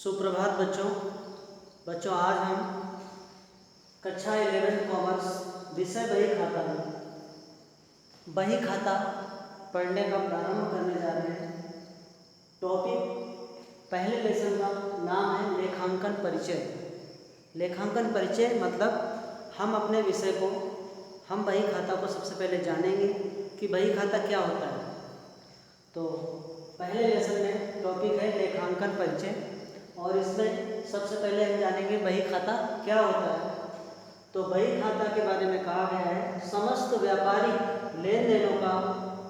सुप्रभात बच्चों। आज हम कक्षा 11 कॉमर्स विषय बही खाता में बही खाता पढ़ने का प्रारंभ करने जा रहे हैं। टॉपिक पहले लेसन का नाम है लेखांकन परिचय। लेखांकन परिचय मतलब हम अपने विषय को, हम बही खाता को सबसे पहले जानेंगे कि बही खाता क्या होता है। तो पहले लेसन में टॉपिक है लेखांकन परिचय और इसमें सबसे पहले हम जानेंगे बही खाता क्या होता है। तो बही खाता के बारे में कहा गया है, समस्त व्यापारिक लेन देनों का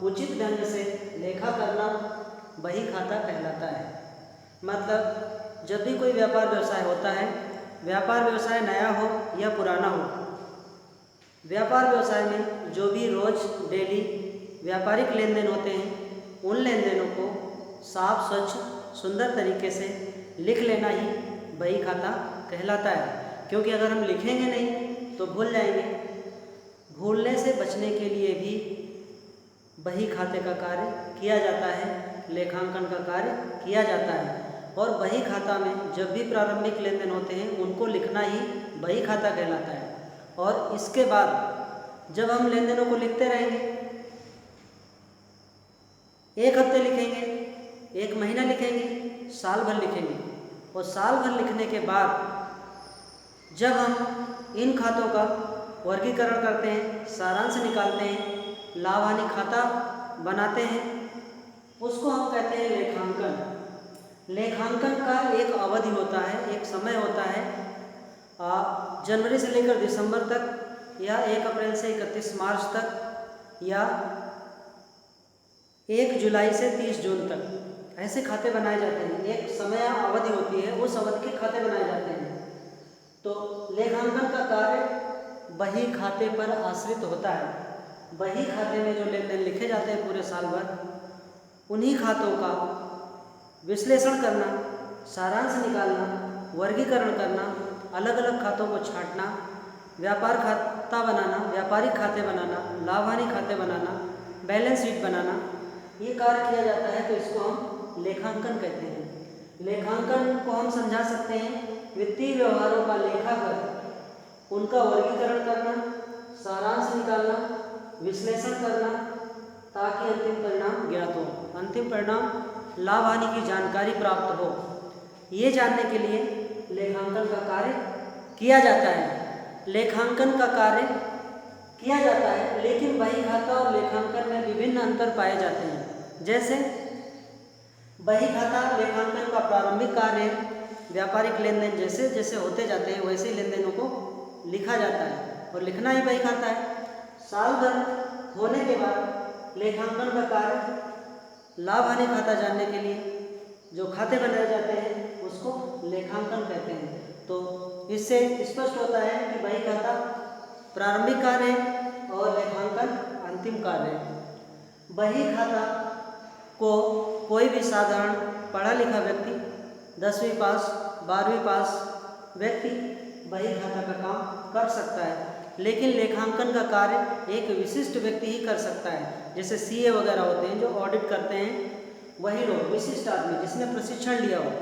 उचित ढंग से लेखा करना बही खाता कहलाता है। मतलब जब भी कोई व्यापार व्यवसाय होता है, व्यापार व्यवसाय नया हो या पुराना हो, व्यापार व्यवसाय में जो भी रोज डेली व्यापारिक लेन देन होते हैं, उन लेन देनों को साफ स्वच्छ सुंदर तरीके से लिख लेना ही बही खाता कहलाता है। क्योंकि अगर हम लिखेंगे नहीं तो भूल जाएंगे। भूलने से बचने के लिए भी बही खाते का कार्य किया जाता है, लेखांकन का कार्य किया जाता है। और बही खाता में जब भी प्रारंभिक लेन देन होते हैं उनको लिखना ही बही खाता कहलाता है। और इसके बाद जब हम लेन देनों को लिखते रहेंगे, एक हफ्ते लिखेंगे, एक महीना लिखेंगे, साल भर लिखेंगे, और साल भर लिखने के बाद जब हम इन खातों का वर्गीकरण करते हैं, सारांश निकालते हैं, लाभ हानि खाता बनाते हैं, उसको हम कहते हैं लेखांकन। लेखांकन का एक अवधि होता है, एक समय होता है, जनवरी से लेकर दिसंबर तक, या 1 अप्रैल से 31 मार्च तक, या 1 जुलाई से 30 जून तक। ऐसे खाते बनाए जाते हैं। एक समय अवधि होती है, उस अवधि के खाते बनाए जाते हैं। तो लेखांकन का कार्य बही खाते पर आश्रित होता है। बही खाते में जो लेन देन लिखे जाते हैं पूरे साल भर, उन्हीं खातों का विश्लेषण करना, सारांश निकालना, वर्गीकरण करना, अलग अलग खातों को छांटना, व्यापार खाता बनाना, व्यापारिक खाते बनाना, लाभ हानि खाते बनाना, बैलेंस शीट बनाना, ये कार्य किया जाता है। तो इसको हम लेखांकन कहते हैं। लेखांकन को हम समझा सकते हैं वित्तीय व्यवहारों का लेखा कर उनका वर्गीकरण करना, सारांश निकालना, विश्लेषण करना, ताकि अंतिम परिणाम ज्ञात हो, अंतिम परिणाम लाभ हानि की जानकारी प्राप्त हो। ये जानने के लिए लेखांकन का कार्य किया जाता है। लेखांकन का कार्य किया जाता है, लेकिन बही खाता और लेखांकन में विभिन्न अंतर पाए जाते हैं। जैसे बही खाता लेखांकन का प्रारंभिक कार्य है। व्यापारिक लेन देन जैसे जैसे होते जाते हैं वैसे ही लेन देनों को लिखा जाता है, और लिखना ही बही खाता है। साल भर होने के बाद लेखांकन का कार्य लाभ हानि खाता जानने के लिए जो खाते बनाए जाते हैं उसको लेखांकन कहते हैं। तो इससे स्पष्ट होता है कि बही खाता प्रारंभिक कार्य है और लेखांकन अंतिम कार्य है। बही खाता को कोई भी साधारण पढ़ा लिखा व्यक्ति, 10वीं पास, 12वीं पास व्यक्ति बही खाता का काम कर सकता है। लेकिन लेखांकन का कार्य एक विशिष्ट व्यक्ति ही कर सकता है। जैसे सीए वगैरह होते हैं जो ऑडिट करते हैं, वही लोग, विशिष्ट आदमी जिसने प्रशिक्षण लिया हो,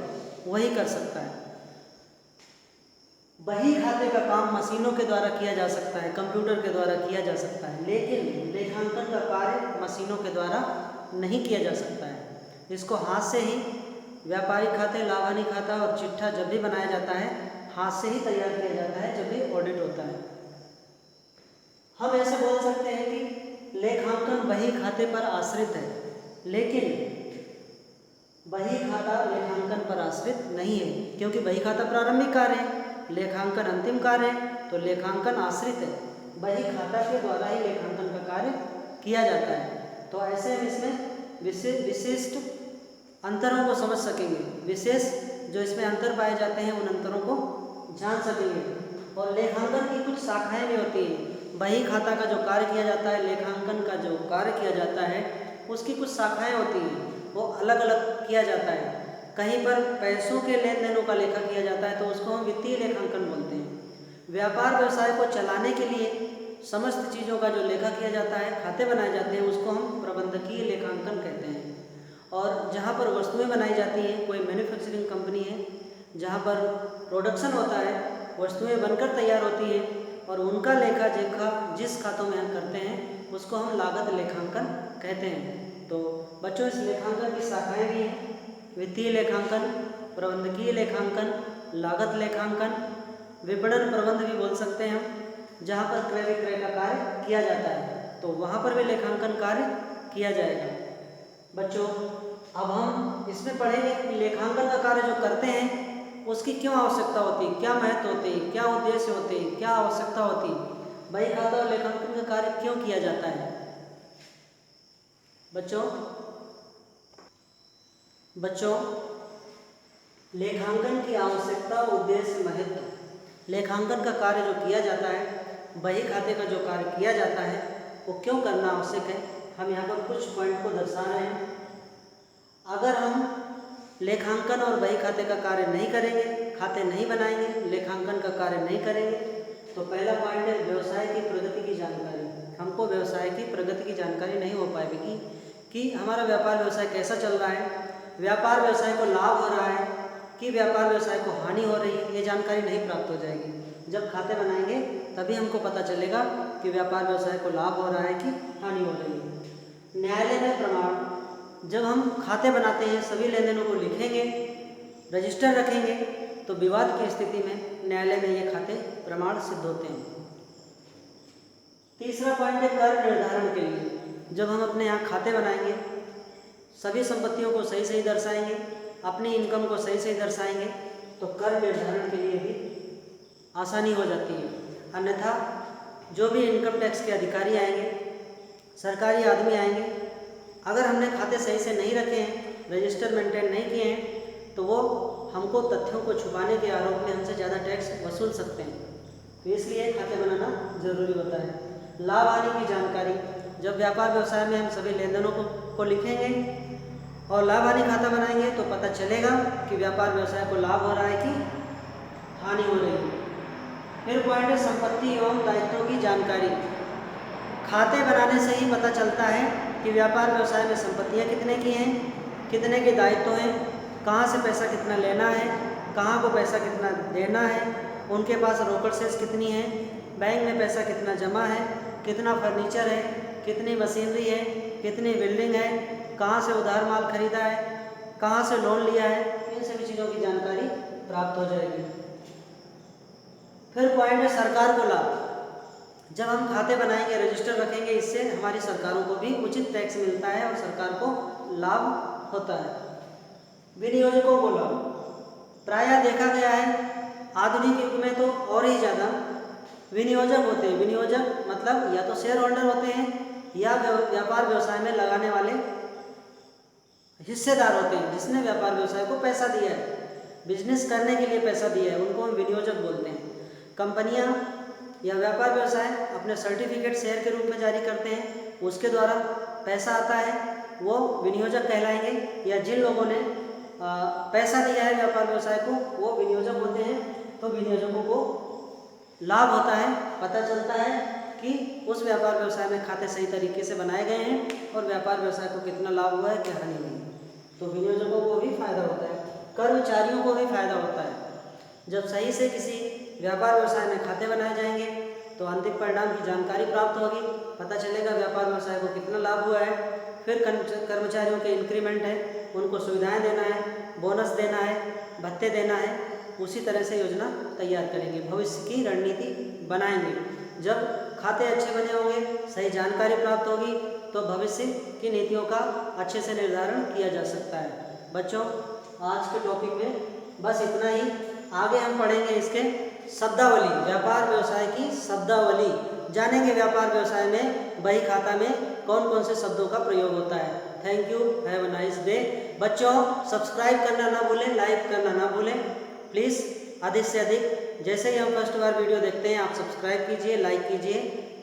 वही कर सकता है। बही खाते का काम मशीनों के द्वारा किया जा सकता है, कंप्यूटर के द्वारा किया जा सकता है, लेकिन लेखांकन का कार्य मशीनों के द्वारा नहीं किया जा सकता है। इसको हाथ से ही व्यापारिक खाते, लाभ हानि खाता और चिट्ठा जब भी बनाया जाता है, हाथ से ही तैयार किया जाता है जब भी ऑडिट होता है। हम ऐसे बोल सकते हैं कि लेखांकन बही खाते पर आश्रित है, लेकिन बही खाता लेखांकन पर आश्रित नहीं है, क्योंकि बही खाता प्रारंभिक कार्य है, लेखांकन अंतिम कार्य है। तो लेखांकन आश्रित है, बही खाता के द्वारा ही लेखांकन का कार्य किया जाता है। तो ऐसे हम इसमें विशिष्ट अंतरों को समझ सकेंगे, विशेष जो इसमें अंतर पाए जाते हैं उन अंतरों को जान सकेंगे। और लेखांकन की कुछ शाखाएं भी होती हैं। बही खाता का जो कार्य किया जाता है, लेखांकन का जो कार्य किया जाता है, उसकी कुछ शाखाएं होती हैं, वो अलग अलग किया जाता है। कहीं पर पैसों के लेन देनों का लेखा किया जाता है तो उसको हम वित्तीय लेखांकन बोलते हैं। व्यापार व्यवसाय को चलाने के लिए समस्त चीज़ों का जो लेखा किया जाता है, खाते बनाए जाते हैं, उसको हम प्रबंधकीय लेखांकन कहते हैं। और जहाँ पर वस्तुएं बनाई जाती हैं, कोई मैन्युफैक्चरिंग कंपनी है जहाँ पर प्रोडक्शन होता है, वस्तुएं बनकर तैयार होती हैं और उनका लेखा जोखा जिस खातों में हम करते हैं उसको हम लागत लेखांकन कहते हैं। तो बच्चों इस लेखांकन की शाखाएं भी हैं, वित्तीय लेखांकन, प्रबंधकीय लेखांकन, लागत लेखांकन, विपणन प्रबंध भी बोल सकते हैं हम, जहाँ पर क्रय विक्रय का कार्य किया जाता है तो वहाँ पर भी लेखांकन कार्य किया जाएगा। बच्चों अब हम इसमें पढ़ेंगे कि लेखांकन का कार्य जो करते हैं उसकी क्यों आवश्यकता होती है, क्या महत्व होते हैं, क्या उद्देश्य होते हैं, क्या आवश्यकता होती है, बही खाता और लेखांकन का कार्य क्यों किया जाता है। बच्चों लेखांकन की आवश्यकता, उद्देश्य, महत्व। लेखांकन का कार्य जो किया जाता है, बही खाते का जो कार्य किया जाता है वो क्यों करना आवश्यक है, हम यहाँ पर कुछ पॉइंट को दर्शा रहे हैं। अगर हम लेखांकन और बही खाते का कार्य नहीं करेंगे, खाते नहीं बनाएंगे, लेखांकन का कार्य नहीं करेंगे तो पहला पॉइंट है व्यवसाय की प्रगति की जानकारी। हमको व्यवसाय की प्रगति की जानकारी नहीं हो पाएगी कि हमारा व्यापार व्यवसाय कैसा चल रहा है, व्यापार व्यवसाय को लाभ हो रहा है कि व्यापार व्यवसाय को हानि हो रही है, ये जानकारी नहीं प्राप्त हो जाएगी। जब खाते बनाएंगे तभी हमको पता चलेगा कि व्यापार व्यवसाय को लाभ हो रहा है कि हानि हो रही है। न्यायालय में प्रमाण, जब हम खाते बनाते हैं सभी लेन देनों को लिखेंगे, रजिस्टर रखेंगे तो विवाद की स्थिति में न्यायालय में ये खाते प्रमाण सिद्ध होते हैं। तीसरा पॉइंट है कर निर्धारण के लिए। जब हम अपने यहाँ खाते बनाएंगे, सभी संपत्तियों को सही सही दर्शाएंगे, अपनी इनकम को सही सही दर्शाएंगे तो कर निर्धारण के लिए भी आसानी हो जाती है। अन्यथा जो भी इनकम टैक्स के अधिकारी आएंगे, सरकारी आदमी आएंगे, अगर हमने खाते सही से नहीं रखे हैं, रजिस्टर मेंटेन नहीं किए हैं तो वो हमको तथ्यों को छुपाने के आरोप में हमसे ज़्यादा टैक्स वसूल सकते हैं। तो इसलिए खाते बनाना जरूरी होता है। लाभ हानि की जानकारी, जब व्यापार व्यवसाय में हम सभी लेन देनों को लिखेंगे और लाभ हानि खाता बनाएंगे तो पता चलेगा कि व्यापार व्यवसाय को लाभ हो रहा है कि हानि हो रही है। फिर पॉइंट है संपत्ति एवं दायित्वों की जानकारी। खाते बनाने से ही पता चलता है कि व्यापार व्यवसाय में संपत्तियां कितने की हैं, कितने के दायित्व हैं, कहाँ से पैसा कितना लेना है, कहाँ को पैसा कितना देना है, उनके पास रोकड़ शेष कितनी है, बैंक में पैसा कितना जमा है, कितना फर्नीचर है, कितनी मशीनरी है, कितनी बिल्डिंग है, कहाँ से उधार माल खरीदा है, कहाँ से लोन लिया है, इन सभी चीज़ों की जानकारी प्राप्त हो जाएगी। फिर पॉइंट है सरकार को लाभ। जब हम खाते बनाएंगे, रजिस्टर रखेंगे, इससे हमारी सरकारों को भी उचित टैक्स मिलता है और सरकार को लाभ होता है। विनियोजकों को लाभ, प्रायः देखा गया है आधुनिक युग में तो और ही ज़्यादा विनियोजक होते हैं। विनियोजक मतलब या तो शेयर होल्डर होते हैं या व्यापार व्यवसाय में लगाने वाले हिस्सेदार होते हैं, जिसने व्यापार व्यवसाय को पैसा दिया है, बिजनेस करने के लिए पैसा दिया है, उनको हम विनियोजक बोलते हैं। कंपनियां या व्यापार व्यवसाय अपने सर्टिफिकेट शेयर के रूप में जारी करते हैं, उसके द्वारा पैसा आता है, वो विनियोजक कहलाएंगे। या जिन लोगों ने पैसा दिया है व्यापार व्यवसाय को वो विनियोजक होते हैं। तो विनियोजकों को लाभ होता है, पता चलता है कि उस व्यापार व्यवसाय में खाते सही तरीके से बनाए गए हैं और व्यापार व्यवसाय को कितना लाभ हुआ है, क्या हानि हुई है। तो विनियोजकों को भी फायदा होता है, कर्मचारियों को भी फायदा होता है। जब सही से किसी व्यापार व्यवसाय में खाते बनाए जाएंगे तो अंतिम परिणाम की जानकारी प्राप्त होगी, पता चलेगा व्यापार व्यवसाय को कितना लाभ हुआ है। फिर कर्मचारियों के इंक्रीमेंट है, उनको सुविधाएं देना है, बोनस देना है, भत्ते देना है, उसी तरह से योजना तैयार करेंगे, भविष्य की रणनीति बनाएंगे। जब खाते अच्छे बने होंगे, सही जानकारी प्राप्त होगी तो भविष्य की नीतियों का अच्छे से निर्धारण किया जा सकता है। बच्चों आज के टॉपिक में बस इतना ही। आगे हम पढ़ेंगे इसके शब्दावली, व्यापार व्यवसाय की शब्दावली जानेंगे। व्यापार व्यवसाय में बही खाता में कौन कौन से शब्दों का प्रयोग होता है। Thank you, have a nice day. बच्चों सब्सक्राइब करना ना भूलें, लाइक करना ना भूलें प्लीज़, अधिक से अधिक। जैसे ही हम फर्स्ट बार वीडियो देखते हैं आप सब्सक्राइब कीजिए, लाइक कीजिए।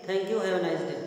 Thank you, have a nice day.